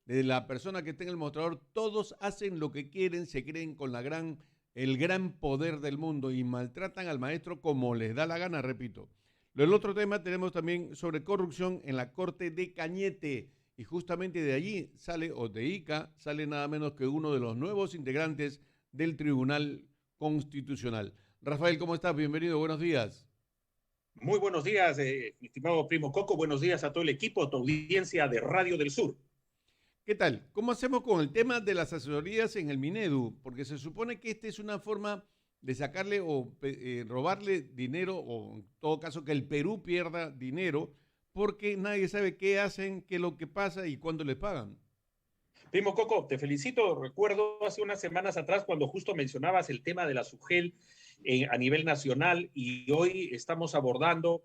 de la persona que está en el mostrador, todos hacen lo que quieren, se creen con el gran poder del mundo y maltratan al maestro como les da la gana, repito. El otro tema tenemos también sobre corrupción en la Corte de Cañete. Y justamente de allí sale, o de Ica, sale nada menos que uno de los nuevos integrantes del Tribunal Constitucional. Rafael, ¿cómo estás? Bienvenido, buenos días. Muy buenos días, mi estimado primo Coco. Buenos días a todo el equipo, a tu audiencia de Radio del Sur. ¿Qué tal? ¿Cómo hacemos con el tema de las asesorías en el Minedu? Porque se supone que esta es una forma de sacarle o robarle dinero, o en todo caso que el Perú pierda dinero, porque nadie sabe qué hacen, qué es lo que pasa y cuándo les pagan. Primo Coco, te felicito. Recuerdo hace unas semanas atrás cuando justo mencionabas el tema de la SUGEL a nivel nacional y hoy estamos abordando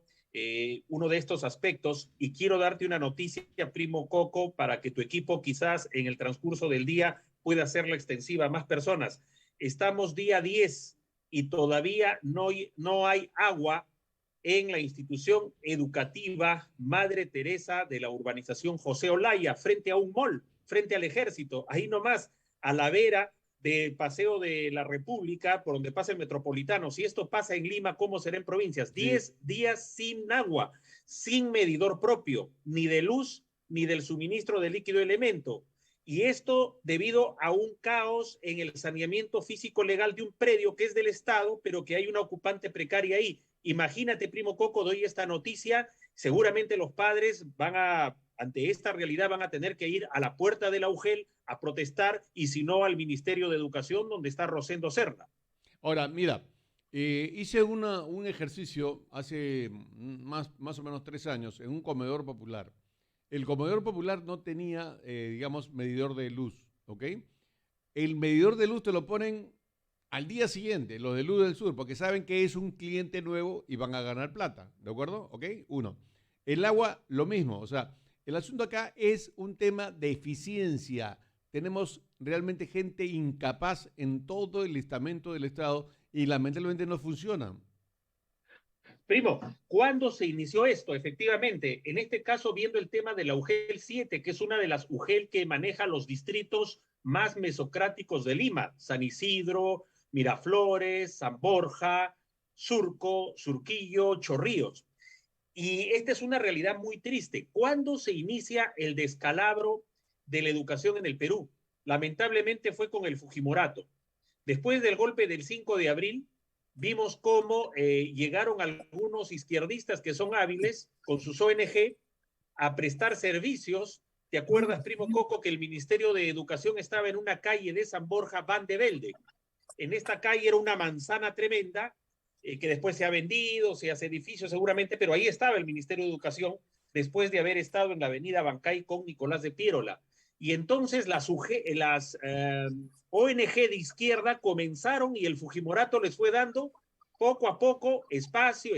uno de estos aspectos y quiero darte una noticia, primo Coco, para que tu equipo quizás en el transcurso del día pueda hacerla extensiva a más personas. Estamos día 10 y todavía no hay agua en la institución educativa Madre Teresa de la urbanización José Olaya, frente a un mall, frente al ejército, ahí nomás, a la vera del Paseo de la República, por donde pasa el Metropolitano. Si esto pasa en Lima, ¿cómo será en provincias? Sí. 10 días sin agua, sin medidor propio, ni de luz, ni del suministro de líquido elemento. Y esto debido a un caos en el saneamiento físico legal de un predio que es del Estado, pero que hay una ocupante precaria ahí. Imagínate, primo Coco, doy esta noticia. Seguramente los padres ante esta realidad, van a tener que ir a la puerta de la UGEL a protestar y si no al Ministerio de Educación, donde está Rosendo Serna. Ahora, mira, hice un ejercicio hace más o menos 3 años en un comedor popular. El comedor popular no tenía, digamos, medidor de luz, ¿ok? El medidor de luz te lo ponen al día siguiente, los de Luz del Sur, porque saben que es un cliente nuevo y van a ganar plata, ¿de acuerdo? ¿Ok? Uno. El agua, lo mismo, o sea, el asunto acá es un tema de eficiencia. Tenemos realmente gente incapaz en todo el estamento del Estado y lamentablemente no funciona. Primo, ¿cuándo se inició esto? Efectivamente, en este caso, viendo el tema de la UGEL 7, que es una de las UGEL que maneja los distritos más mesocráticos de Lima, San Isidro, Miraflores, San Borja, Surco, Surquillo, Chorrillos. Y esta es una realidad muy triste. ¿Cuándo se inicia el descalabro de la educación en el Perú? Lamentablemente fue con el Fujimorato. Después del golpe del 5 de abril, vimos cómo llegaron algunos izquierdistas que son hábiles con sus ONG a prestar servicios. ¿Te acuerdas, primo Coco, que el Ministerio de Educación estaba en una calle de San Borja, Van de Velde? En esta calle era una manzana tremenda que después se ha vendido, se hace edificio seguramente, pero ahí estaba el Ministerio de Educación después de haber estado en la avenida Bancay con Nicolás de Piérola. Y entonces las ONG de izquierda comenzaron y el Fujimorato les fue dando poco a poco, espacio.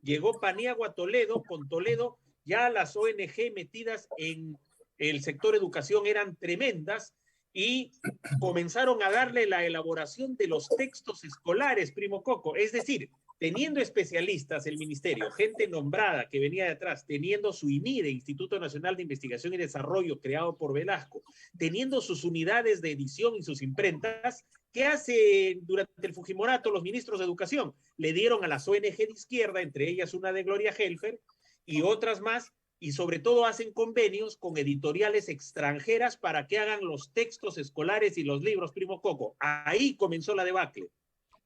Llegó Paniagua Toledo, con Toledo ya las ONG metidas en el sector educación eran tremendas y comenzaron a darle la elaboración de los textos escolares, primo Coco. Es decir, teniendo especialistas el ministerio, gente nombrada que venía de atrás, teniendo su INIDE, Instituto Nacional de Investigación y Desarrollo, creado por Velasco, teniendo sus unidades de edición y sus imprentas, ¿qué hace durante el Fujimorato los ministros de Educación? Le dieron a las ONG de izquierda, entre ellas una de Gloria Helfer y otras más, y sobre todo hacen convenios con editoriales extranjeras para que hagan los textos escolares y los libros, primo Coco. Ahí comenzó la debacle.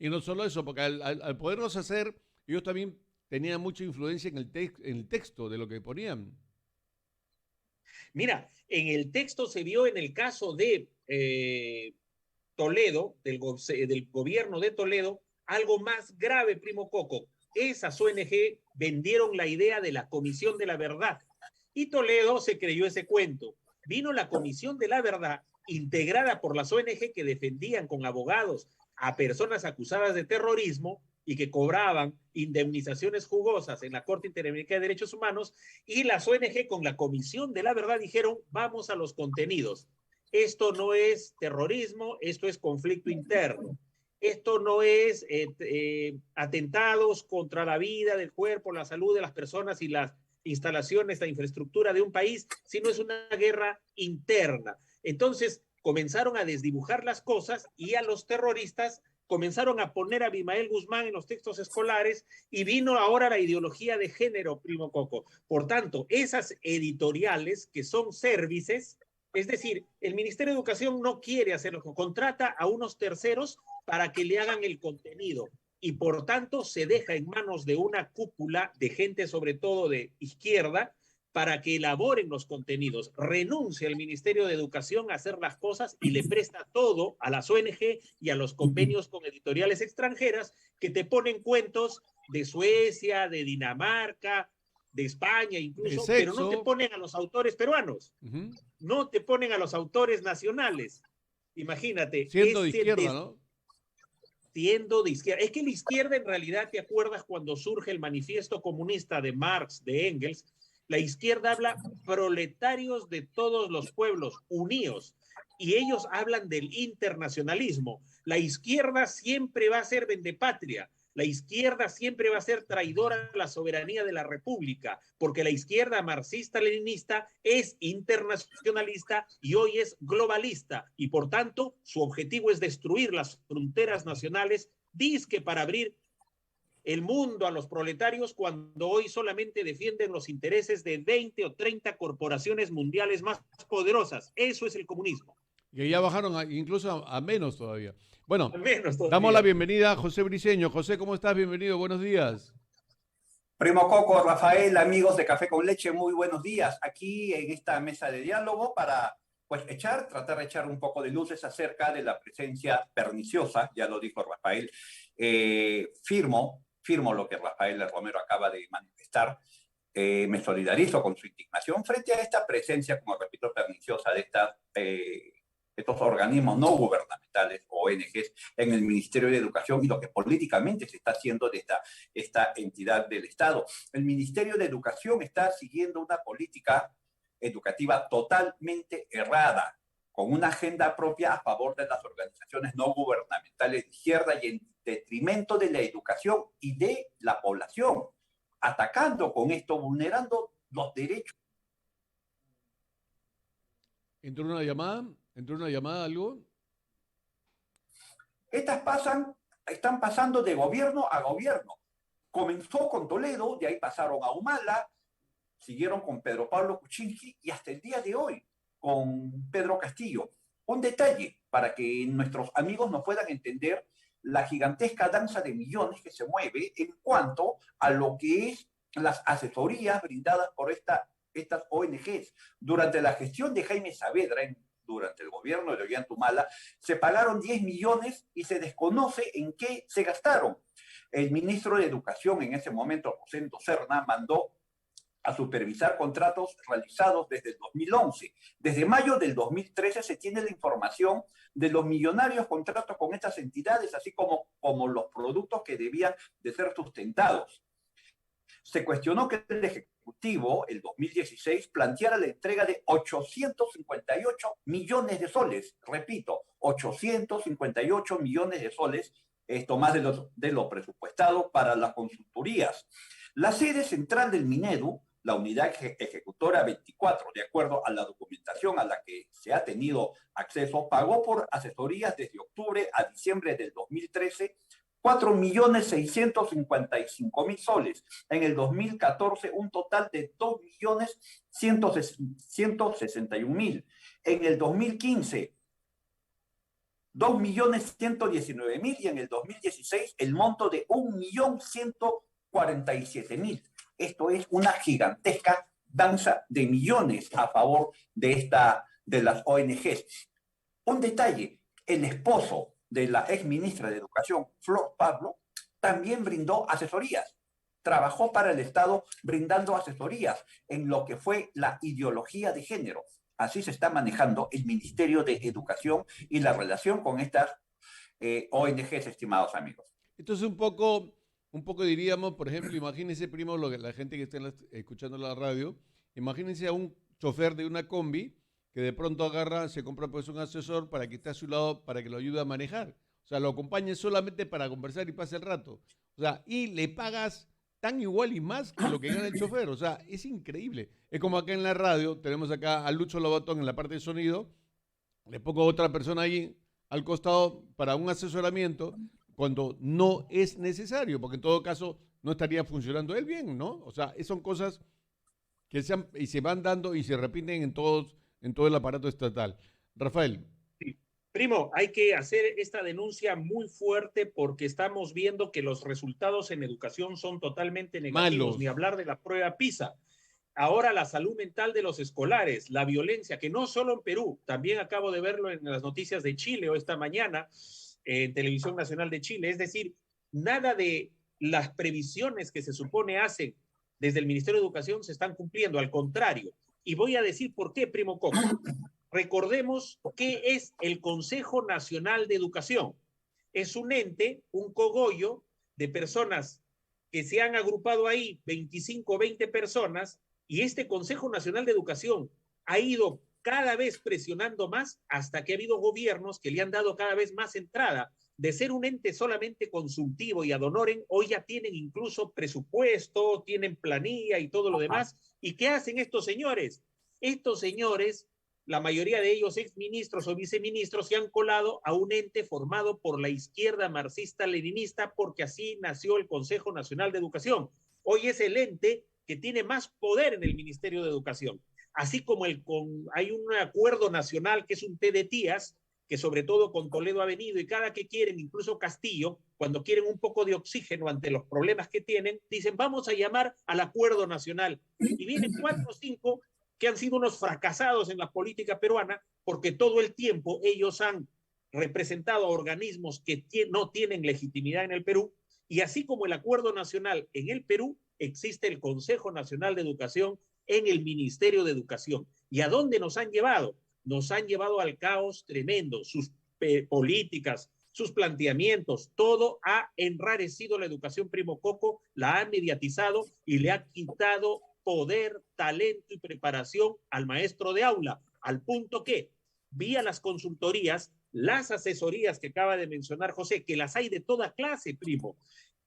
Y no solo eso, porque al poderlos hacer, ellos también tenían mucha influencia en el texto de lo que ponían. Mira, en el texto se vio en el caso de Toledo, del gobierno de Toledo, algo más grave, primo Coco. Esas ONG vendieron la idea de la Comisión de la Verdad y Toledo se creyó ese cuento. Vino la Comisión de la Verdad, integrada por las ONG que defendían con abogados a personas acusadas de terrorismo y que cobraban indemnizaciones jugosas en la Corte Interamericana de Derechos Humanos, y las ONG con la Comisión de la Verdad dijeron, vamos a los contenidos. Esto no es terrorismo, esto es conflicto interno. Esto no es atentados contra la vida, del cuerpo, la salud de las personas y instalaciones, la infraestructura de un país, sino es una guerra interna. Entonces comenzaron a desdibujar las cosas y a los terroristas comenzaron a poner a Abimael Guzmán en los textos escolares y vino ahora la ideología de género, primo Coco. Por tanto, esas editoriales que son services, es decir, el Ministerio de Educación no quiere hacerlo, contrata a unos terceros para que le hagan el contenido y por tanto se deja en manos de una cúpula de gente sobre todo de izquierda para que elaboren los contenidos. Renuncia el Ministerio de Educación a hacer las cosas y le presta todo a las ONG y a los convenios con editoriales extranjeras que te ponen cuentos de Suecia, de Dinamarca, de España incluso, pero no te ponen a los autores peruanos, no te ponen a los autores nacionales. Imagínate. Siendo de izquierda, ¿no? Siendo de izquierda. Es que la izquierda en realidad, ¿te acuerdas cuando surge el manifiesto comunista de Marx, de Engels? La izquierda habla proletarios de todos los pueblos, unidos, y ellos hablan del internacionalismo. La izquierda siempre va a ser vendepatria, la izquierda siempre va a ser traidora a la soberanía de la República, porque la izquierda marxista-leninista es internacionalista y hoy es globalista, y por tanto su objetivo es destruir las fronteras nacionales, dizque para abrir el mundo a los proletarios cuando hoy solamente defienden los intereses de 20 o 30 corporaciones mundiales más poderosas. Eso es el comunismo. Que ya bajaron incluso a menos todavía. Bueno, menos todavía. Damos la bienvenida a José Briceño. José, ¿cómo estás? Bienvenido, buenos días. Primo Coco, Rafael, amigos de Café con Leche, muy buenos días. Aquí en esta mesa de diálogo para tratar de echar un poco de luces acerca de la presencia perniciosa, ya lo dijo Rafael. Firmo lo que Rafael Romero acaba de manifestar. Me solidarizo con su indignación frente a esta presencia, como repito, perniciosa de estos organismos no gubernamentales, ONGs, en el Ministerio de Educación y lo que políticamente se está haciendo de esta entidad del Estado. El Ministerio de Educación está siguiendo una política educativa totalmente errada, con una agenda propia a favor de las organizaciones no gubernamentales de izquierda y en detrimento de la educación y de la población, atacando con esto, vulnerando los derechos. ¿Entró una llamada, algo? Están pasando de gobierno a gobierno. Comenzó con Toledo, de ahí pasaron a Humala, siguieron con Pedro Pablo Kuczynski y hasta el día de hoy con Pedro Castillo. Un detalle para que nuestros amigos nos puedan entender la gigantesca danza de millones que se mueve en cuanto a lo que es las asesorías brindadas por estas ONGs. Durante la gestión de Jaime Saavedra, durante el gobierno de Ollanta-Humala, se pagaron 10 millones y se desconoce en qué se gastaron. El ministro de Educación en ese momento, Rosendo Serna, mandó a supervisar contratos realizados desde el 2011. Desde mayo del 2013 se tiene la información de los millonarios contratos con estas entidades, así como los productos que debían de ser sustentados. Se cuestionó que el Ejecutivo, el 2016, planteara la entrega de 858 millones de soles. Repito, 858 millones de soles, esto más de lo presupuestado para las consultorías. La sede central del Minedu, la unidad ejecutora 24, de acuerdo a la documentación a la que se ha tenido acceso, pagó por asesorías desde octubre a diciembre del 2013 4.655.000 soles. En el 2014, un total de 2.161.000. En el 2015, 2.119.000 y en el 2016 el monto de 1.147.000. Esto es una gigantesca danza de millones a favor de las ONGs. Un detalle, el esposo de la exministra de Educación, Flor Pablo, también brindó asesorías. Trabajó para el Estado brindando asesorías en lo que fue la ideología de género. Así se está manejando el Ministerio de Educación y la relación con estas ONGs, estimados amigos. Entonces un poco diríamos, por ejemplo, imagínense, primo, la gente que está escuchando la radio, imagínense a un chofer de una combi que de pronto se compra pues un asesor para que esté a su lado, para que lo ayude a manejar. O sea, lo acompañe solamente para conversar y pase el rato. O sea, y le pagas tan igual y más que lo que gana el chofer. O sea, es increíble. Es como acá en la radio, tenemos acá a Lucho Lobatón en la parte de sonido, le pongo a otra persona ahí al costado para un asesoramiento cuando no es necesario, porque en todo caso no estaría funcionando él bien, ¿no? O sea, son cosas que y se van dando y se repiten en todo el aparato estatal. Rafael. Sí. Primo, hay que hacer esta denuncia muy fuerte porque estamos viendo que los resultados en educación son totalmente negativos, Malos. ni hablar de la prueba PISA. Ahora la salud mental de los escolares, la violencia, que no solo en Perú, también acabo de verlo en las noticias de Chile o esta mañana en Televisión Nacional de Chile. Es decir, nada de las previsiones que se supone hacen desde el Ministerio de Educación se están cumpliendo, al contrario. Y voy a decir por qué, primo Coco. Recordemos qué es el Consejo Nacional de Educación. Es un ente, un cogollo de personas que se han agrupado ahí, 25 o 20 personas, y este Consejo Nacional de Educación ha ido cada vez presionando más hasta que ha habido gobiernos que le han dado cada vez más entrada. De ser un ente solamente consultivo y ad honorem, hoy ya tienen incluso presupuesto, tienen planilla y todo lo demás. ¿Y qué hacen estos señores? Estos señores, la mayoría de ellos exministros o viceministros, se han colado a un ente formado por la izquierda marxista-leninista porque así nació el Consejo Nacional de Educación. Hoy es el ente que tiene más poder en el Ministerio de Educación. Así como hay un acuerdo nacional que es un té de tías, que sobre todo con Toledo ha venido y cada que quieren, incluso Castillo, cuando quieren un poco de oxígeno ante los problemas que tienen, dicen vamos a llamar al acuerdo nacional. Y vienen 4 o 5 que han sido unos fracasados en la política peruana porque todo el tiempo ellos han representado a organismos que no tienen legitimidad en el Perú, y así como el acuerdo nacional en el Perú, existe el Consejo Nacional de Educación en el Ministerio de Educación. ¿Y a dónde nos han llevado? Nos han llevado al caos tremendo. Sus políticas, sus planteamientos, todo ha enrarecido la educación, primo Coco, la ha mediatizado y le ha quitado poder, talento y preparación al maestro de aula, al punto que, vía las consultorías, las asesorías que acaba de mencionar José, que las hay de toda clase, primo,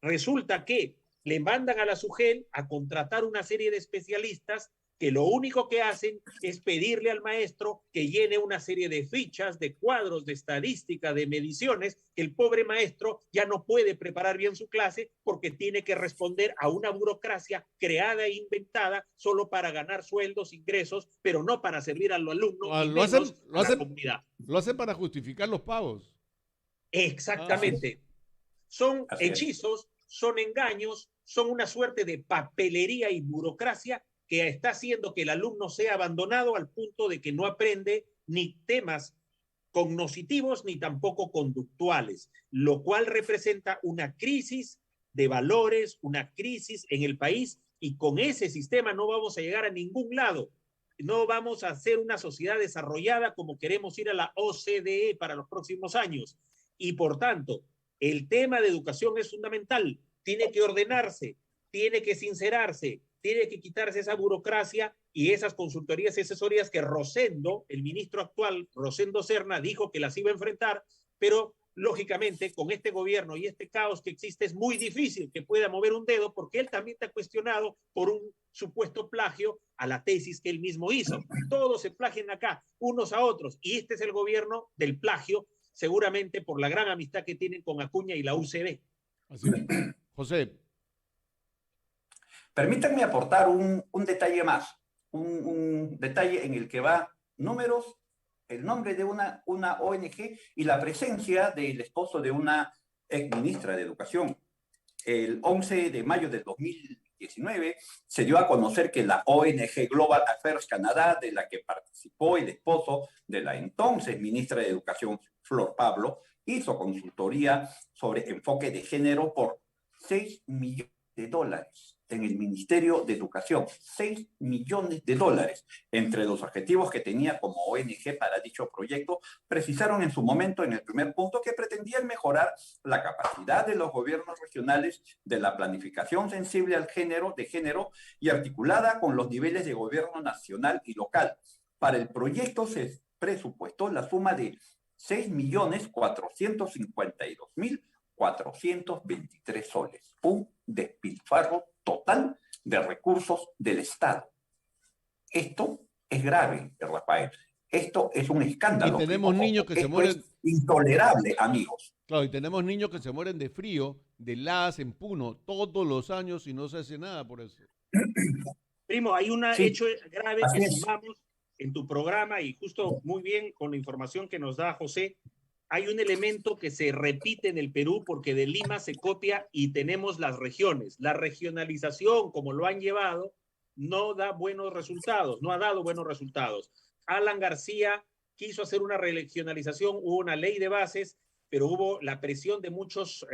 resulta que le mandan a la SUGEL a contratar una serie de especialistas que lo único que hacen es pedirle al maestro que llene una serie de fichas, de cuadros, de estadística, de mediciones, que el pobre maestro ya no puede preparar bien su clase porque tiene que responder a una burocracia creada e inventada solo para ganar sueldos, ingresos, pero no para servir al alumno y menos a la comunidad. Lo hacen para justificar los pagos. Exactamente. Son hechizos, son engaños, son una suerte de papelería y burocracia que está haciendo que el alumno sea abandonado al punto de que no aprende ni temas cognitivos ni tampoco conductuales, lo cual representa una crisis de valores, una crisis en el país, y con ese sistema no vamos a llegar a ningún lado. No vamos a ser una sociedad desarrollada como queremos ir a la OCDE para los próximos años. Y por tanto, el tema de educación es fundamental. Tiene que ordenarse, tiene que sincerarse, tiene que quitarse esa burocracia y esas consultorías y asesorías que Rosendo, el ministro actual, Rosendo Serna, dijo que las iba a enfrentar, pero lógicamente con este gobierno y este caos que existe es muy difícil que pueda mover un dedo porque él también está cuestionado por un supuesto plagio a la tesis que él mismo hizo. Todos se plagian acá, unos a otros, y este es el gobierno del plagio, seguramente por la gran amistad que tienen con Acuña y la UCD. Así es. José. Permítanme aportar un detalle más, un detalle en el que va números, el nombre de una ONG y la presencia del esposo de una ex ministra de Educación. El 11 de mayo del 2019 se dio a conocer que la ONG Global Affairs Canadá, de la que participó el esposo de la entonces ministra de Educación, Flor Pablo, hizo consultoría sobre enfoque de género por $6 millones en el Ministerio de Educación, $6 millones. Entre los objetivos que tenía como ONG para dicho proyecto, precisaron en su momento en el primer punto que pretendían mejorar la capacidad de los gobiernos regionales de la planificación sensible al género y articulada con los niveles de gobierno nacional y local. Para el proyecto se presupuestó la suma de $6.452.423 soles, un despilfarro total de recursos del Estado. Esto es grave, Rafael. Esto es un escándalo. Y tenemos niños que se mueren. Es intolerable, amigos. Claro, y tenemos niños que se mueren de frío, de las en Puno, todos los años y no se hace nada por eso. Primo, hay un hecho grave que sumamos en tu programa y justo muy bien con la información que nos da José. Hay un elemento que se repite en el Perú porque de Lima se copia y tenemos las regiones. La regionalización, como lo han llevado, no da buenos resultados, no ha dado buenos resultados. Alan García quiso hacer una regionalización, hubo una ley de bases, pero hubo la presión de muchos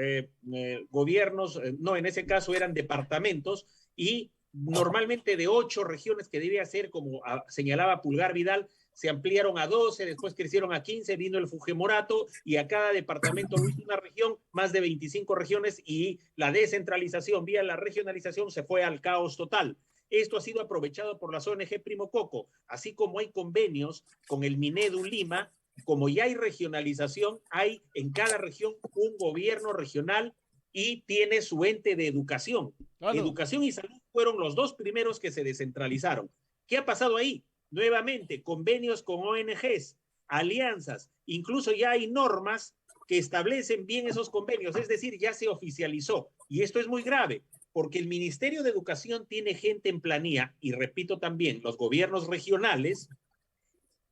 gobiernos, no, en ese caso eran departamentos, y normalmente de 8 regiones que debía ser, como señalaba Pulgar Vidal, se ampliaron a 12, después crecieron a 15, vino el Fujimorato y a cada departamento lo hizo una región, más de 25 regiones, y la descentralización vía la regionalización se fue al caos total. Esto ha sido aprovechado por las ONG Primo Coco, así como hay convenios con el Minedu Lima, como ya hay regionalización, hay en cada región un gobierno regional y tiene su ente de educación. Claro. Educación y salud fueron los 2 primeros que se descentralizaron. ¿Qué ha pasado ahí? Nuevamente, convenios con ONGs, alianzas, incluso ya hay normas que establecen bien esos convenios, es decir, ya se oficializó. Y esto es muy grave, porque el Ministerio de Educación tiene gente en planilla, y repito también, los gobiernos regionales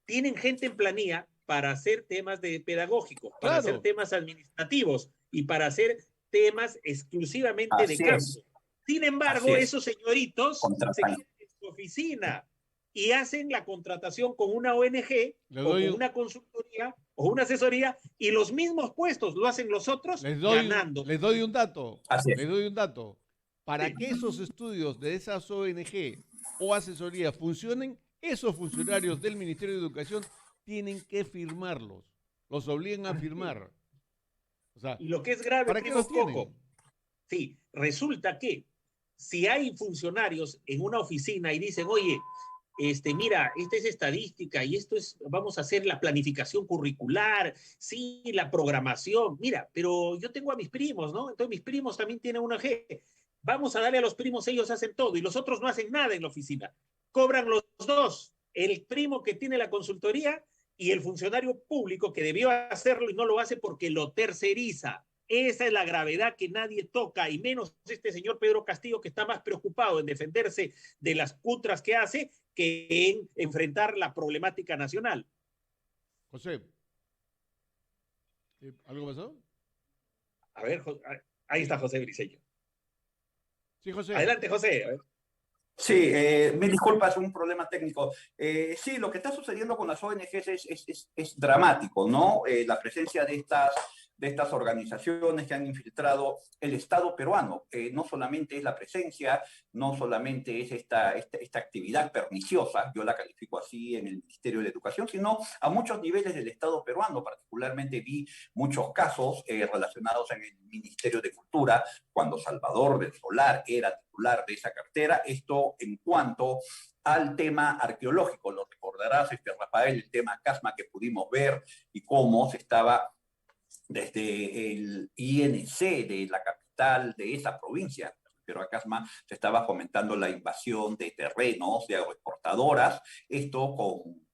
tienen gente en planilla para hacer temas de pedagógicos, para hacer temas administrativos y para hacer temas exclusivamente de campo. Sin embargo, esos señoritos se quedan en su oficina y hacen la contratación con una ONG o con una consultoría o una asesoría, y los mismos puestos lo hacen los otros ganando. Les doy un dato. Para que esos estudios de esas ONG o asesorías funcionen, esos funcionarios del Ministerio de Educación tienen que firmarlos. Los obligan a firmar. O sea, y lo que es grave, ¿para qué los Coco? Sí, resulta que si hay funcionarios en una oficina y dicen, oye, mira, esta es estadística y esto es, vamos a hacer la planificación curricular, sí, la programación, mira, pero yo tengo a mis primos, ¿no? Entonces mis primos también tienen una G. Vamos a darle a los primos, ellos hacen todo y los otros no hacen nada en la oficina. Cobran los 2, el primo que tiene la consultoría y el funcionario público que debió hacerlo y no lo hace porque lo terceriza. Esa es la gravedad que nadie toca, y menos este señor Pedro Castillo, que está más preocupado en defenderse de las cutras que hace que en enfrentar la problemática nacional. José, ¿algo pasó? A ver, ahí está José Briceño. Sí, José. Adelante, José. A ver. Sí, mil disculpas, un problema técnico. Sí, lo que está sucediendo con las ONGs es dramático, ¿no? La presencia de estas organizaciones que han infiltrado el Estado peruano. No solamente es la presencia, no solamente es esta actividad perniciosa, yo la califico así en el Ministerio de Educación, sino a muchos niveles del Estado peruano. Particularmente vi muchos casos relacionados en el Ministerio de Cultura, cuando Salvador del Solar era titular de esa cartera. Esto en cuanto al tema arqueológico. Lo recordarás, Rafael, el tema Casma que pudimos ver y cómo se estaba desde el INC de la capital de esa provincia, pero a Casma, se estaba fomentando la invasión de terrenos de agroexportadoras, esto con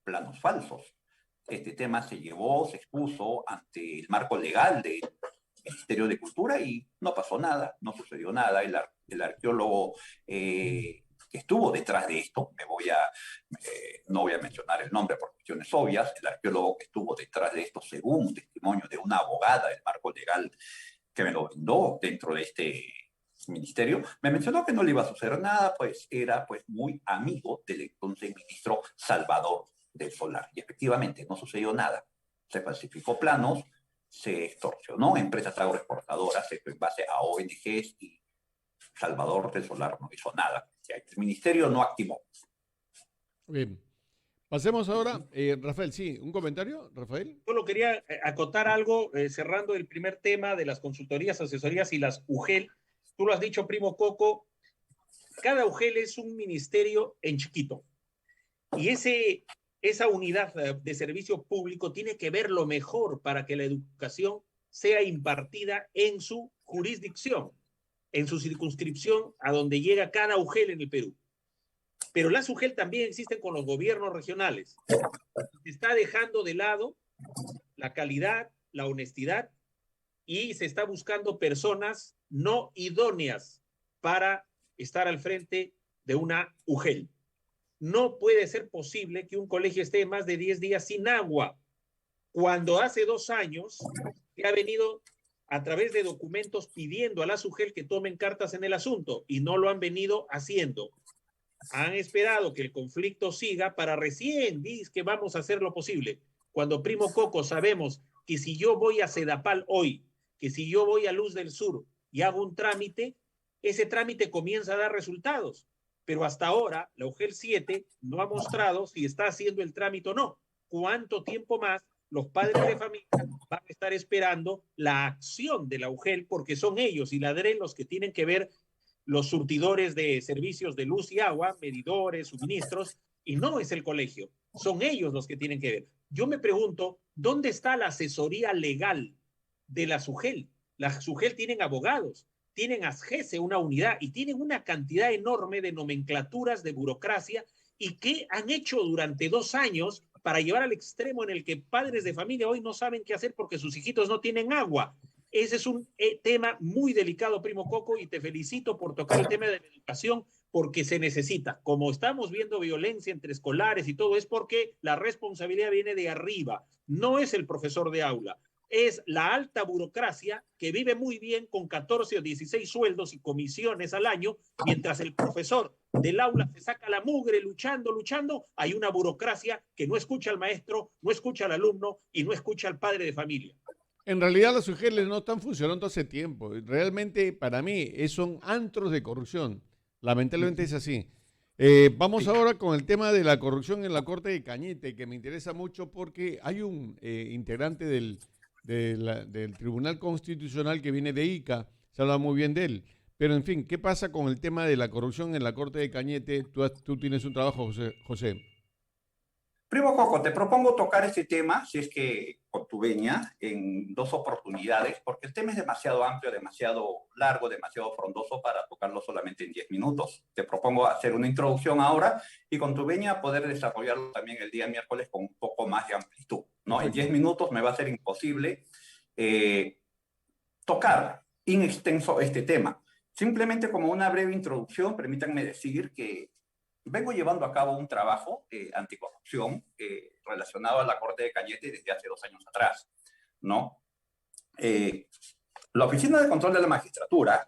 planos falsos. Este tema se expuso ante el marco legal del Ministerio de Cultura y no pasó nada, no sucedió nada. El arqueólogo que estuvo detrás de esto, no voy a mencionar el nombre por cuestiones obvias, el arqueólogo que estuvo detrás de esto, según un testimonio de una abogada del marco legal que me lo brindó dentro de este ministerio, me mencionó que no le iba a suceder nada, pues era muy amigo del entonces ministro Salvador del Solar. Y efectivamente no sucedió nada. Se falsificó planos, se extorsionó empresas agroexportadoras, esto en base a ONGs, y Salvador del Solar no hizo nada. El ministerio no activó. Bien. Pasemos ahora, Rafael, sí, ¿un comentario, Rafael? Solo quería acotar algo, cerrando el primer tema de las consultorías, asesorías y las UGEL. Tú lo has dicho, Primo Coco, cada UGEL es un ministerio en chiquito. Y esa unidad de servicio público tiene que ver lo mejor para que la educación sea impartida en su jurisdicción. en su circunscripción a donde llega cada UGEL en el Perú. Pero las UGEL también existen con los gobiernos regionales. Se está dejando de lado la calidad, la honestidad, y se está buscando personas no idóneas para estar al frente de una UGEL. No puede ser posible que un colegio esté más de 10 días sin agua, cuando hace 2 años se ha venido a través de documentos pidiendo a la UGEL que tomen cartas en el asunto, y no lo han venido haciendo. Han esperado que el conflicto siga para recién decir que vamos a hacer lo posible. Cuando, primo Coco, sabemos que si yo voy a Sedapal hoy, que si yo voy a Luz del Sur y hago un trámite, ese trámite comienza a dar resultados. Pero hasta ahora, la UGEL 7 no ha mostrado si está haciendo el trámite o no. ¿Cuánto tiempo más los padres de familia van a estar esperando la acción de la UGEL? Porque son ellos y la DRE los que tienen que ver los surtidores de servicios de luz y agua, medidores, suministros, y no es el colegio. Son ellos los que tienen que ver. Yo me pregunto, ¿dónde está la asesoría legal de la SUGEL? La SUGEL tienen abogados, tienen ASGESE, una unidad, y tienen una cantidad enorme de nomenclaturas, de burocracia, y que han hecho durante 2 años para llevar al extremo en el que padres de familia hoy no saben qué hacer porque sus hijitos no tienen agua. Ese es un tema muy delicado, primo Coco, y te felicito por tocar el tema de la educación, porque se necesita. Como estamos viendo violencia entre escolares y todo, es porque la responsabilidad viene de arriba, no es el profesor de aula, es la alta burocracia que vive muy bien con 14 o 16 sueldos y comisiones al año, mientras el profesor del aula se saca la mugre luchando, hay una burocracia que no escucha al maestro, no escucha al alumno y no escucha al padre de familia. En realidad las UGEL no están funcionando hace tiempo. Realmente para mí son antros de corrupción. Lamentablemente es así. Vamos ahora con el tema de la corrupción en la Corte de Cañete, que me interesa mucho porque hay un integrante del Tribunal Constitucional que viene de Ica, se habla muy bien de él. Pero en fin, ¿qué pasa con el tema de la corrupción en la Corte de Cañete? Tú tienes un trabajo, José. Primo Coco, te propongo tocar este tema, si es que con tu venia, en 2 oportunidades, porque el tema es demasiado amplio, demasiado largo, demasiado frondoso para tocarlo solamente en 10 minutos. Te propongo hacer una introducción ahora y con tu venia poder desarrollarlo también el día miércoles con un poco más de amplitud, ¿no? Perfecto. En 10 minutos me va a ser imposible tocar in extenso este tema. Simplemente como una breve introducción, permítanme decir que vengo llevando a cabo un trabajo anticorrupción relacionado a la Corte de Cañete desde hace 2 años atrás, ¿no? La Oficina de Control de la Magistratura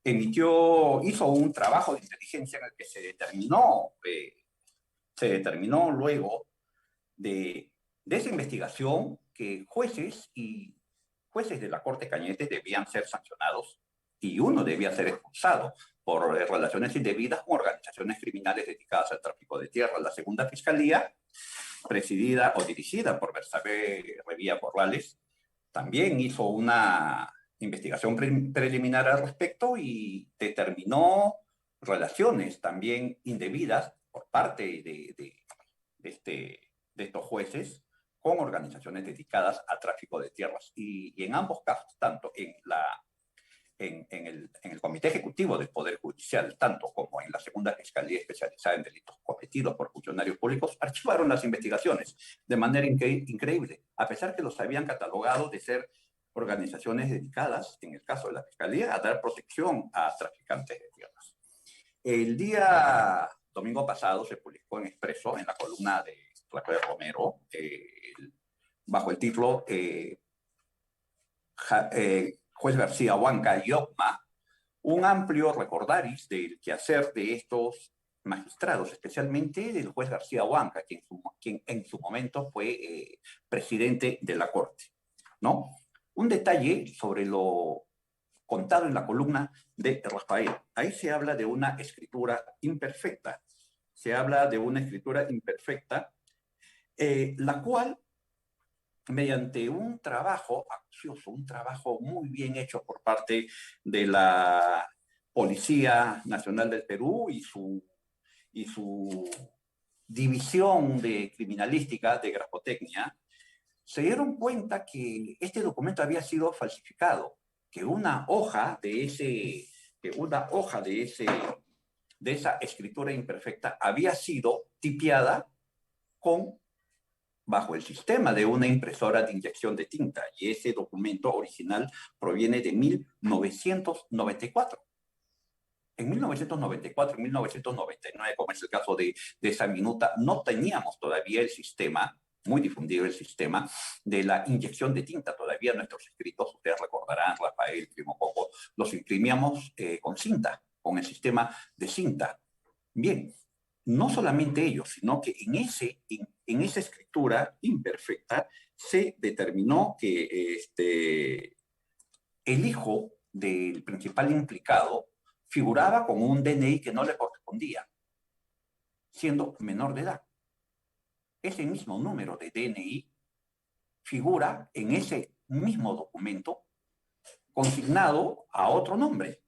hizo un trabajo de inteligencia en el que se determinó luego de esa investigación que jueces de la Corte de Cañete debían ser sancionados y uno debía ser expulsado por relaciones indebidas con organizaciones criminales dedicadas al tráfico de tierra. La segunda fiscalía, presidida o dirigida por Bersabe Revilla Corrales, también hizo una investigación preliminar al respecto y determinó relaciones también indebidas por parte de estos jueces con organizaciones dedicadas al tráfico de tierras. Y en ambos casos, tanto en el Comité Ejecutivo del Poder Judicial, tanto como en la segunda Fiscalía Especializada en Delitos Cometidos por Funcionarios Públicos, archivaron las investigaciones de manera increíble, a pesar que los habían catalogado de ser organizaciones dedicadas, en el caso de la Fiscalía, a dar protección a traficantes de tierras. El día domingo pasado se publicó en Expreso, en la columna de Rafael Romero, bajo el título Juez García Huanca y OCMA, un amplio recordaris del quehacer de estos magistrados, especialmente del juez García Huanca, quien en su momento fue presidente de la Corte, ¿no? Un detalle sobre lo contado en la columna de Rafael. Ahí se habla de una escritura imperfecta. La cual, mediante un trabajo acucioso, un trabajo muy bien hecho por parte de la Policía Nacional del Perú y su división de criminalística de grafotecnia, se dieron cuenta que este documento había sido falsificado, que una hoja de que una hoja de esa escritura imperfecta había sido tipiada bajo el sistema de una impresora de inyección de tinta, y ese documento original proviene de 1994. En 1994, en 1999, como es el caso de esa minuta, no teníamos todavía el sistema, muy difundido el sistema, de la inyección de tinta. Todavía nuestros escritos, ustedes recordarán, Rafael, Primo Coco, los imprimíamos con cinta, con el sistema de cinta. Bien, no solamente ellos, sino que en esa escritura imperfecta se determinó que el hijo del principal implicado figuraba con un DNI que no le correspondía, siendo menor de edad. Ese mismo número de DNI figura en ese mismo documento consignado a otro nombre.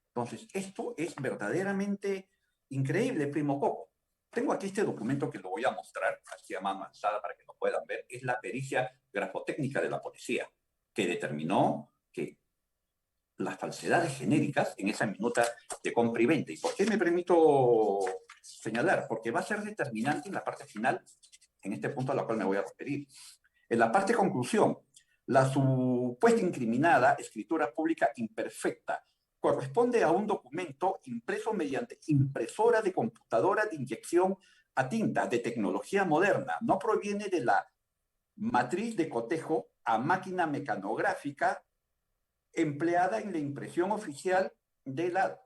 Entonces, esto es verdaderamente increíble, Primo Coco. Tengo aquí este documento que lo voy a mostrar, así a mano alzada para que lo puedan ver. Es la pericia grafotécnica de la policía, que determinó que las falsedades genéricas en esa minuta de compra y venta. ¿Y por qué me permito señalar? Porque va a ser determinante en la parte final, en este punto a la cual me voy a referir. En la parte conclusión, la supuesta incriminada escritura pública imperfecta corresponde a un documento impreso mediante impresora de computadora de inyección a tinta de tecnología moderna. No proviene de la matriz de cotejo a máquina mecanográfica empleada en la impresión oficial de la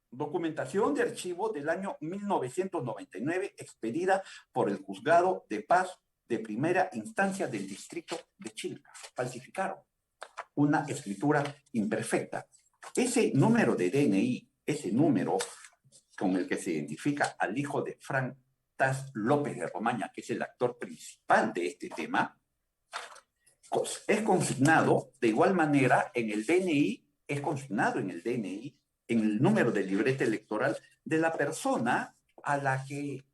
documentación de archivo del año 1999 expedida por el Juzgado de Paz de Primera Instancia del Distrito de Chilca. Falsificaron una escritura imperfecta. Ese número de DNI, ese número con el que se identifica al hijo de Frank Tas López de Romaña, que es el actor principal de este tema, es consignado de igual manera en el DNI, es consignado en el DNI, en el número de libreta electoral de la persona a la que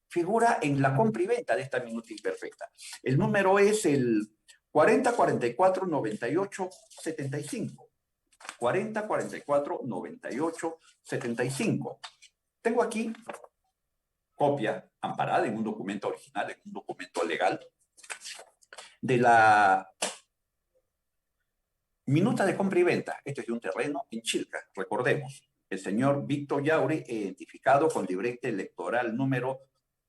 figura en la compra y venta de esta minuta imperfecta. El número es el 40449875. 40449875. Tengo aquí copia amparada en un documento original, en un documento legal, de la minuta de compra y venta. Este es de un terreno en Chilca, recordemos. El señor Víctor Yauri, identificado con libreta electoral número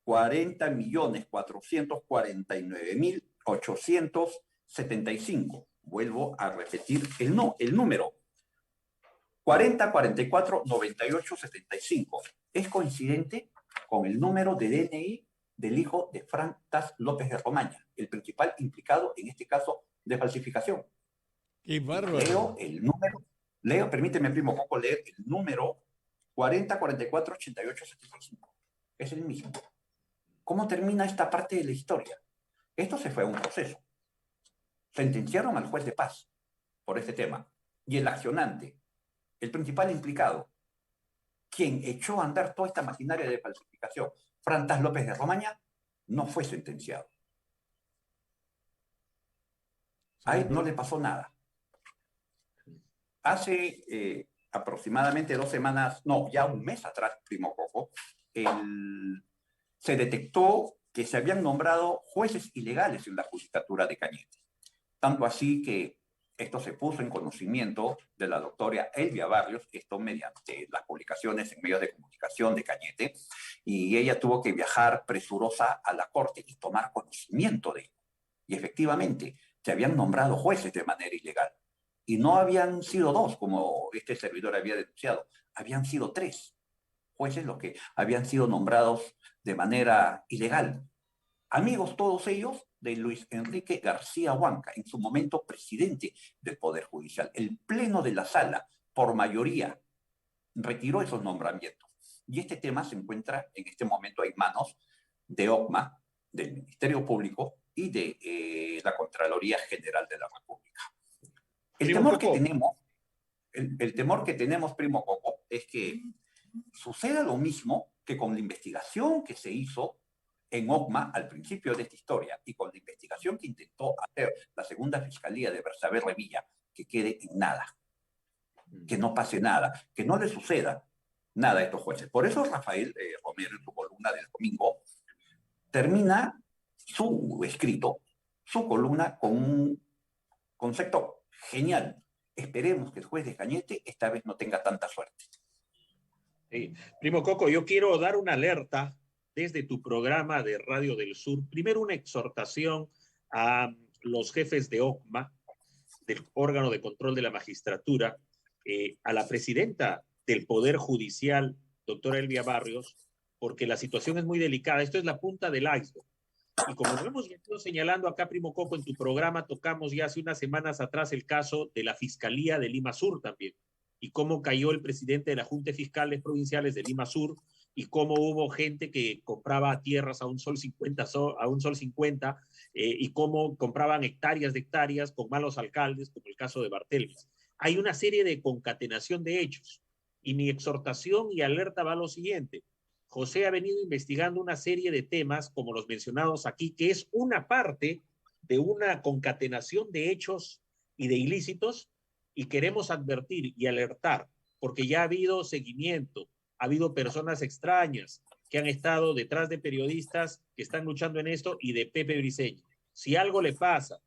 40.449.875. Vuelvo a repetir el número. 40449875. Es coincidente con el número de DNI del hijo de Frank Tas López de Romaña, el principal implicado en este caso de falsificación. ¡Qué bárbaro! Permíteme, Primo Coco, leer el número 40448875. Es el mismo. ¿Cómo termina esta parte de la historia? Esto se fue a un proceso. Sentenciaron al juez de paz por este tema. Y el accionante, el principal implicado, quien echó a andar toda esta maquinaria de falsificación, Frank Tas López de Romaña, no fue sentenciado. A él no le pasó nada. Hace aproximadamente 2 semanas, no, ya un mes atrás, Primo Coco, se detectó que se habían nombrado jueces ilegales en la judicatura de Cañete. Tanto así que esto se puso en conocimiento de la doctora Elvia Barrios, esto mediante las publicaciones en medios de comunicación de Cañete, y ella tuvo que viajar presurosa a la corte y tomar conocimiento de ello. Y efectivamente, se habían nombrado jueces de manera ilegal. Y no habían sido 2, como este servidor había denunciado, habían sido 3 jueces los que habían sido nombrados de manera ilegal. Amigos todos ellos de Luis Enrique García Huanca, en su momento presidente del Poder Judicial. El Pleno de la Sala, por mayoría, retiró esos nombramientos. Y este tema se encuentra en este momento en manos de OCMA, del Ministerio Público y de la Contraloría General de la República. El temor que tenemos, Primo Coco, es que suceda lo mismo que con la investigación que se hizo en OCMA al principio de esta historia y con la investigación que intentó hacer la segunda fiscalía de Bersabe Revilla, que quede en nada. que no pase nada, que no le suceda nada a estos jueces. Por eso Rafael Romero, en su columna del domingo, termina su escrito, su columna, con un concepto genial. Esperemos que el juez de Cañete esta vez no tenga tanta suerte. Sí. Primo Coco, yo quiero dar una alerta desde tu programa de Radio del Sur. Primero, una exhortación a los jefes de OCMA, del órgano de control de la magistratura, a la presidenta del Poder Judicial, doctora Elvia Barrios, porque la situación es muy delicada. Esto es la punta del iceberg. Y como lo hemos venido señalando acá, Primo Coco, en tu programa tocamos ya hace unas semanas atrás el caso de la Fiscalía de Lima Sur también, y cómo cayó el presidente de la Junta de Fiscales Provinciales de Lima Sur, y cómo hubo gente que compraba tierras a un sol 50, y cómo compraban hectáreas de hectáreas con malos alcaldes, como el caso de Bartelmes. Hay una serie de concatenación de hechos, y mi exhortación y alerta va a lo siguiente. José ha venido investigando una serie de temas, como los mencionados aquí, que es una parte de una concatenación de hechos y de ilícitos, y queremos advertir y alertar, porque ya ha habido seguimiento, ha habido personas extrañas que han estado detrás de periodistas que están luchando en esto y de Pepe Briceño. Si algo le pasa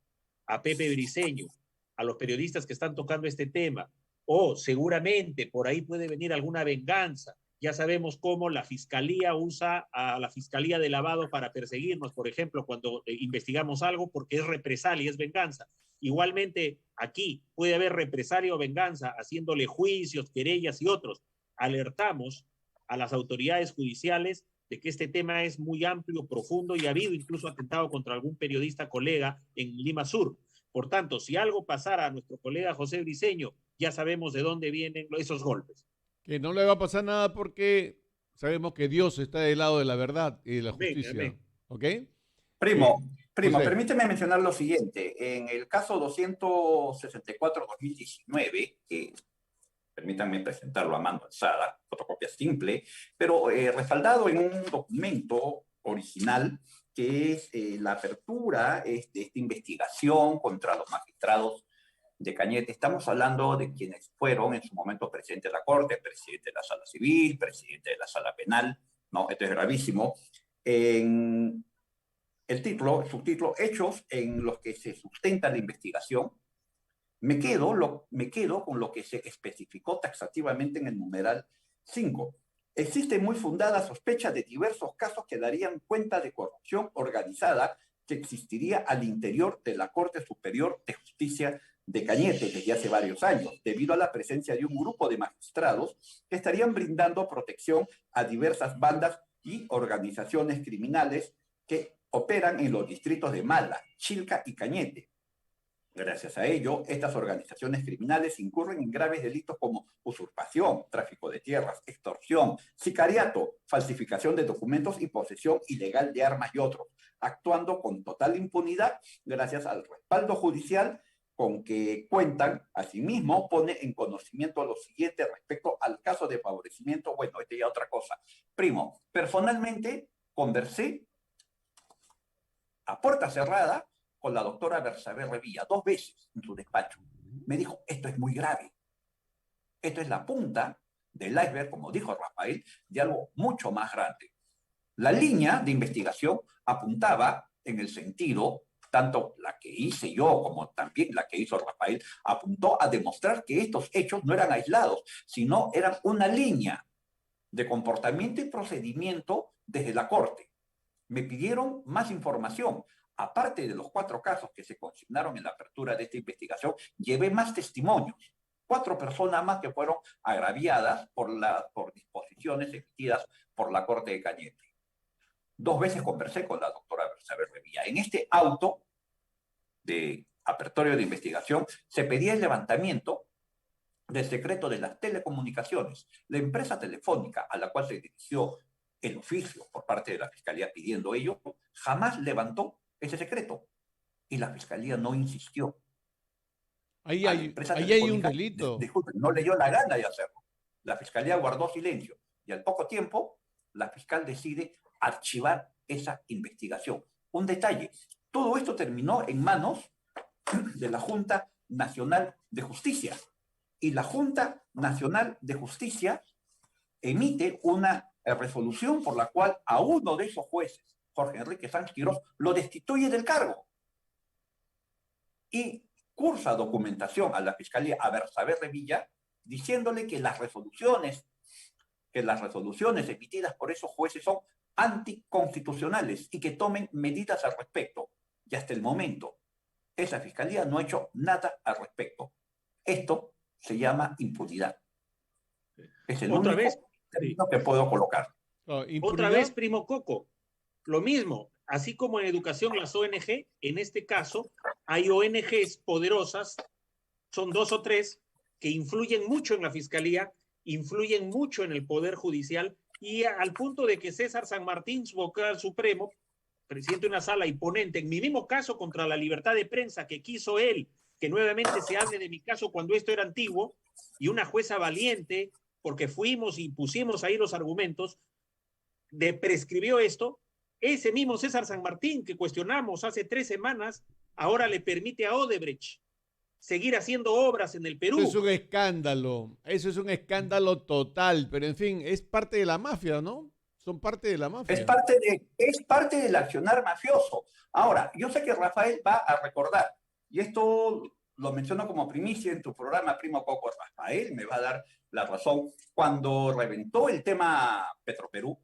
a Pepe Briceño, a los periodistas que están tocando este tema, o seguramente por ahí puede venir alguna venganza. Ya sabemos cómo la Fiscalía usa a la Fiscalía de Lavado para perseguirnos, por ejemplo, cuando investigamos algo, porque es represalia, es venganza. Igualmente, aquí puede haber represalia o venganza, haciéndole juicios, querellas y otros. Alertamos a las autoridades judiciales de que este tema es muy amplio, profundo, y ha habido incluso atentado contra algún periodista colega en Lima Sur. Por tanto, si algo pasara a nuestro colega José Briceño, ya sabemos de dónde vienen esos golpes. Que no le va a pasar nada porque sabemos que Dios está del lado de la verdad y de la Amén, justicia. amén. ¿Ok? Primo, José. permíteme mencionar lo siguiente. En el caso 264-2019, que permítanme presentarlo a mano alzada, fotocopia simple, pero respaldado en un documento original que es la apertura de esta investigación contra los magistrados de Cañete. Estamos hablando de quienes fueron en su momento presidente de la Corte, presidente de la Sala Civil, presidente de la Sala Penal, ¿no? Esto es gravísimo. En el subtítulo, hechos en los que se sustenta la investigación, me quedo con lo que se especificó taxativamente en el numeral 5. Existe muy fundada sospecha de diversos casos que darían cuenta de corrupción organizada que existiría al interior de la Corte Superior de Justicia de Cañete desde hace varios años, debido a la presencia de un grupo de magistrados que estarían brindando protección a diversas bandas y organizaciones criminales que operan en los distritos de Mala, Chilca y Cañete. Gracias a ello, estas organizaciones criminales incurren en graves delitos como usurpación, tráfico de tierras, extorsión, sicariato, falsificación de documentos y posesión ilegal de armas y otros, actuando con total impunidad gracias al respaldo judicial con que cuentan. Asimismo, pone en conocimiento lo siguiente respecto al caso de favorecimiento. Bueno, ya otra cosa. Primo, personalmente conversé a puerta cerrada con la doctora Bersabé Revilla 2 veces en su despacho. Me dijo, esto es muy grave. Esto es la punta del iceberg, como dijo Rafael, de algo mucho más grande. La línea de investigación apuntaba en el sentido, tanto la que hice yo como también la que hizo Rafael, apuntó a demostrar que estos hechos no eran aislados, sino eran una línea de comportamiento y procedimiento desde la Corte. Me pidieron más información. Aparte de los 4 casos que se consignaron en la apertura de esta investigación, llevé más testimonios. 4 personas más que fueron agraviadas por disposiciones emitidas por la Corte de Cañete. 2 veces conversé con la doctora Bersabé Revilla. En este auto de apertorio de investigación se pedía el levantamiento del secreto de las telecomunicaciones. La empresa telefónica a la cual se dirigió el oficio por parte de la Fiscalía pidiendo ello, jamás levantó ese secreto. Y la Fiscalía no insistió. Ahí hay un delito. Disculpen, no le dio la gana de hacerlo. La Fiscalía guardó silencio. Y al poco tiempo, la fiscal decide archivar esa investigación. Un detalle. Todo esto terminó en manos de la Junta Nacional de Justicia. y la Junta Nacional de Justicia emite una resolución por la cual a uno de esos jueces, Jorge Enrique Sanz Quirós, lo destituye del cargo y cursa documentación a la Fiscalía a Bersabe Revilla diciéndole que las resoluciones emitidas por esos jueces son anticonstitucionales y que tomen medidas al respecto. Y hasta el momento, esa Fiscalía no ha hecho nada al respecto. Esto se llama impunidad. Es el Otra único vez, término que puedo colocar. Otra vez, primo Coco, lo mismo, así como en educación las ONG, en este caso hay ONGs poderosas, son 2 o 3, que influyen mucho en la Fiscalía, influyen mucho en el Poder Judicial, y al punto de que César San Martín, su vocal supremo, presidente de una sala y ponente, en mi mismo caso contra la libertad de prensa, que quiso él que nuevamente se hable de mi caso cuando esto era antiguo, y una jueza valiente, porque fuimos y pusimos ahí los argumentos, prescribió esto. Ese mismo César San Martín que cuestionamos hace 3 semanas, ahora le permite a Odebrecht seguir haciendo obras en el Perú. Eso es un escándalo total, pero en fin, es parte de la mafia, ¿no? Son parte de la mafia. Es parte del accionar mafioso. Ahora, yo sé que Rafael va a recordar, y esto lo menciono como primicia en tu programa, primo Coco. Rafael me va a dar la razón. Cuando reventó el tema Petroperú,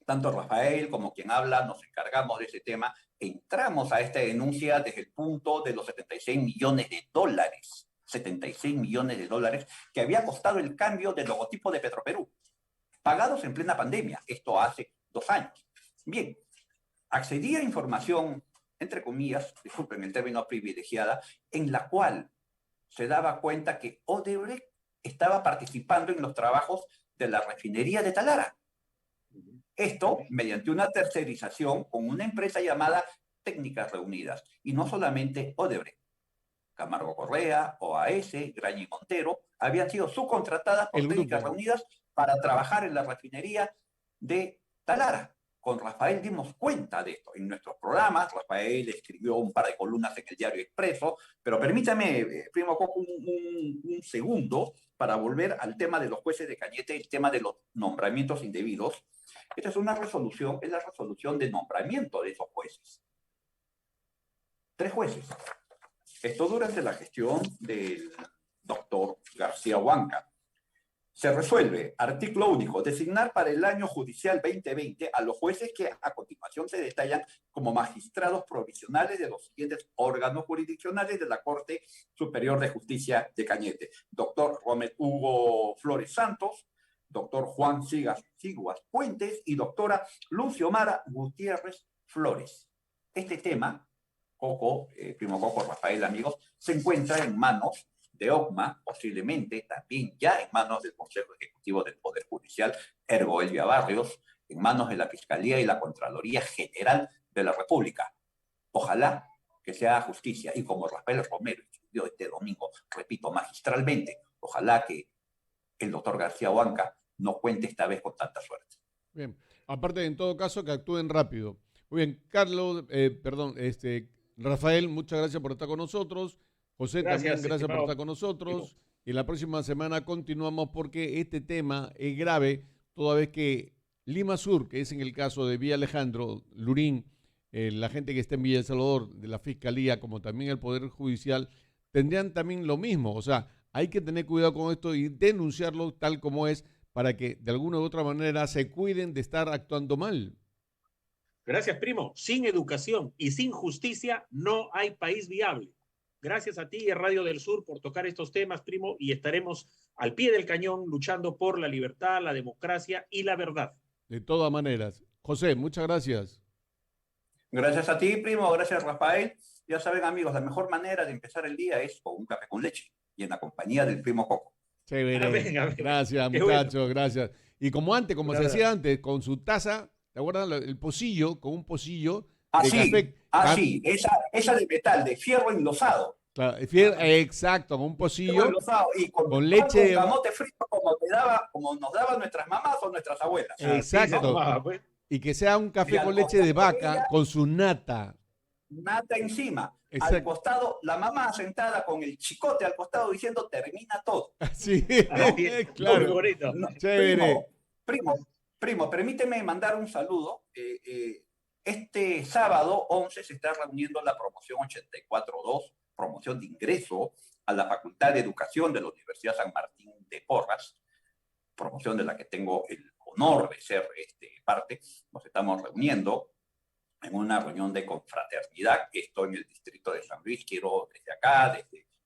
tanto Rafael como quien habla nos encargamos de ese tema, entramos a esta denuncia desde el punto de los 76 millones de dólares. 76 millones de dólares que había costado el cambio del logotipo de Petroperú, pagados en plena pandemia, esto hace 2 años. Bien, accedí a información, entre comillas, disculpen el término privilegiada, en la cual se daba cuenta que Odebrecht estaba participando en los trabajos de la refinería de Talara. Esto mediante una tercerización con una empresa llamada Técnicas Reunidas. Y no solamente Odebrecht. Camargo Correa, OAS, Graña y Montero habían sido subcontratadas por Técnicas Reunidas para trabajar en la refinería de Talara. Con Rafael dimos cuenta de esto en nuestros programas. Rafael escribió un par de columnas en el Diario Expreso, pero permítame, primo Coco, un segundo para volver al tema de los jueces de Cañete, el tema de los nombramientos indebidos. Esta es una resolución, es la resolución de nombramiento de esos jueces. 3 jueces. Esto durante la gestión del doctor García Huanca. Se resuelve, artículo único, designar para el año judicial 2020 a los jueces que a continuación se detallan como magistrados provisionales de los siguientes órganos jurisdiccionales de la Corte Superior de Justicia de Cañete. Doctor Hugo Flores Santos, doctor Juan Siguas Puentes y doctora Lucio Mara Gutiérrez Flores. Este tema, primo Coco, Rafael, amigos, se encuentra en manos de OCMA, posiblemente también ya en manos del Consejo Ejecutivo del Poder Judicial, ergo Elvia Barrios, en manos de la Fiscalía y la Contraloría General de la República. Ojalá que se haga justicia, y como Rafael Romero escribió este domingo, repito, magistralmente, ojalá que el doctor García Huanca no cuente esta vez con tanta suerte. Bien, aparte en todo caso que actúen rápido. Muy bien, Rafael, muchas gracias por estar con nosotros. José, también gracias por estar con nosotros. Y la próxima semana continuamos porque este tema es grave, toda vez que Lima Sur, que es en el caso de Villa Alejandro, Lurín, la gente que está en Villa El Salvador, de la Fiscalía, como también el Poder Judicial, tendrían también lo mismo. O sea, hay que tener cuidado con esto y denunciarlo tal como es para que de alguna u otra manera se cuiden de estar actuando mal. Gracias, primo. Sin educación y sin justicia no hay país viable. Gracias a ti y a Radio del Sur por tocar estos temas, primo, y estaremos al pie del cañón luchando por la libertad, la democracia y la verdad. De todas maneras. José, muchas gracias. Gracias a ti, primo. Gracias, Rafael. Ya saben, amigos, la mejor manera de empezar el día es con un café con leche y en la compañía del primo Coco. Chévere. Gracias, muchachos, bueno. Gracias. Y como se hacía antes, con su taza, ¿te acuerdas? El pocillo, con un pocillo de café. Sí, esa de metal, de fierro enlosado. Claro, exacto, con un pocillo y con leche. Con camote frito como nos daban nuestras mamás o nuestras abuelas. Exacto. Y que sea un café con leche de vaca con su nata. nata encima. Exacto. Al costado, la mamá sentada con el chicote al costado diciendo termina todo. Sí, Así es. Muy claro. bonito. No, Chévere. primo, permíteme mandar un saludo. Este sábado 11 se está reuniendo la promoción 84.2, promoción de ingreso a la Facultad de Educación de la Universidad San Martín de Porras, promoción de la que tengo el honor de ser parte. Nos estamos reuniendo en una reunión de confraternidad. Estoy en el distrito de San Luis. Quiero desde acá,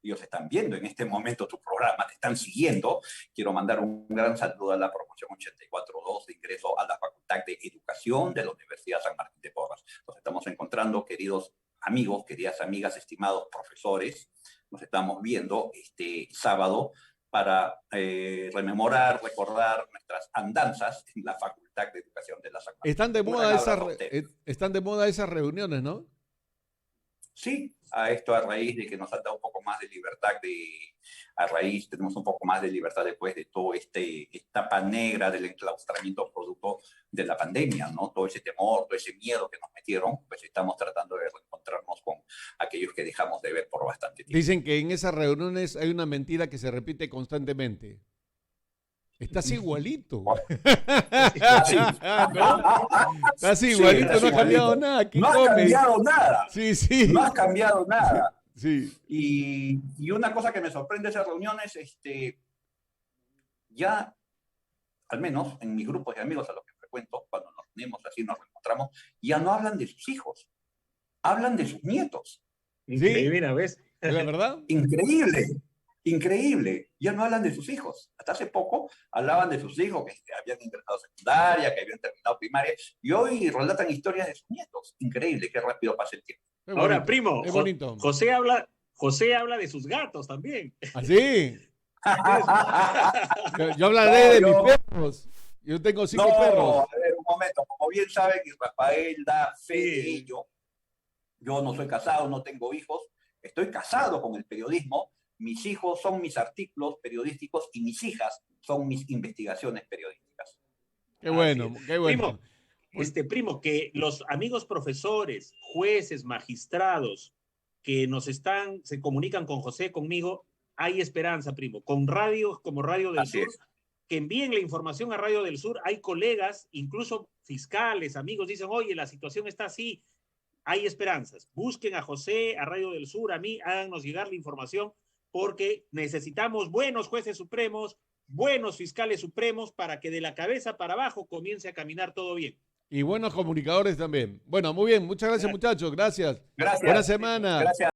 ellos están viendo en este momento tu programa, te están siguiendo. Quiero mandar un gran saludo a la promoción 84.2 de ingreso a la Facultad de Educación de la Universidad San Martín de Porras. Nos estamos encontrando, queridos amigos, queridas amigas, estimados profesores. Nos estamos viendo este sábado para rememorar, recordar nuestras andanzas en la Facultad de Educación de la San Martín. Están de moda esas reuniones, ¿no? Sí, a esto a raíz de que nos ha dado un poco más de libertad, tenemos un poco más de libertad después de toda esta etapa negra del enclaustramiento producto de la pandemia, ¿no? Todo ese temor, todo ese miedo que nos metieron, pues estamos tratando de reencontrarnos con aquellos que dejamos de ver por bastante tiempo. Dicen que en esas reuniones hay una mentira que se repite constantemente. Estás igualito. Estás igualito, no ha cambiado nada. No ha cambiado nada. Sí, sí. No ha cambiado nada. Sí. Y una cosa que me sorprende de esas reuniones, ya, al menos en mis grupos de amigos a los que frecuento, cuando nos reunimos así, nos reencontramos, ya no hablan de sus hijos, hablan de sus nietos. Increíble, ¿ves? ¿Es la verdad? Increíble, ya no hablan de sus hijos. Hasta hace poco hablaban de sus hijos que habían ingresado a secundaria, que habían terminado primaria, y hoy relatan historias de sus nietos. Increíble, qué rápido pasa el tiempo. Ahora, primo, es bonito. José habla de sus gatos también. ¿Así? Yo hablaré de mis perros. Yo tengo 5 perros. A ver, un momento. Como bien saben, y Rafael da fe de ello. Yo no soy casado, no tengo hijos. Estoy casado con el periodismo. Mis hijos son mis artículos periodísticos y mis hijas son mis investigaciones periodísticas. Qué bueno, qué bueno. Primo, que los amigos profesores, jueces, magistrados que se comunican con José, conmigo, hay esperanza, primo. Con radios como Radio del Sur, que envíen la información a Radio del Sur. Hay colegas, incluso fiscales, amigos, dicen, oye, la situación está así. Hay esperanzas. Busquen a José, a Radio del Sur, a mí, háganos llegar la información, porque necesitamos buenos jueces supremos, buenos fiscales supremos, para que de la cabeza para abajo comience a caminar todo bien. Y buenos comunicadores también. Bueno, muy bien. Muchas gracias, muchachos. Gracias. Buena semana. Gracias.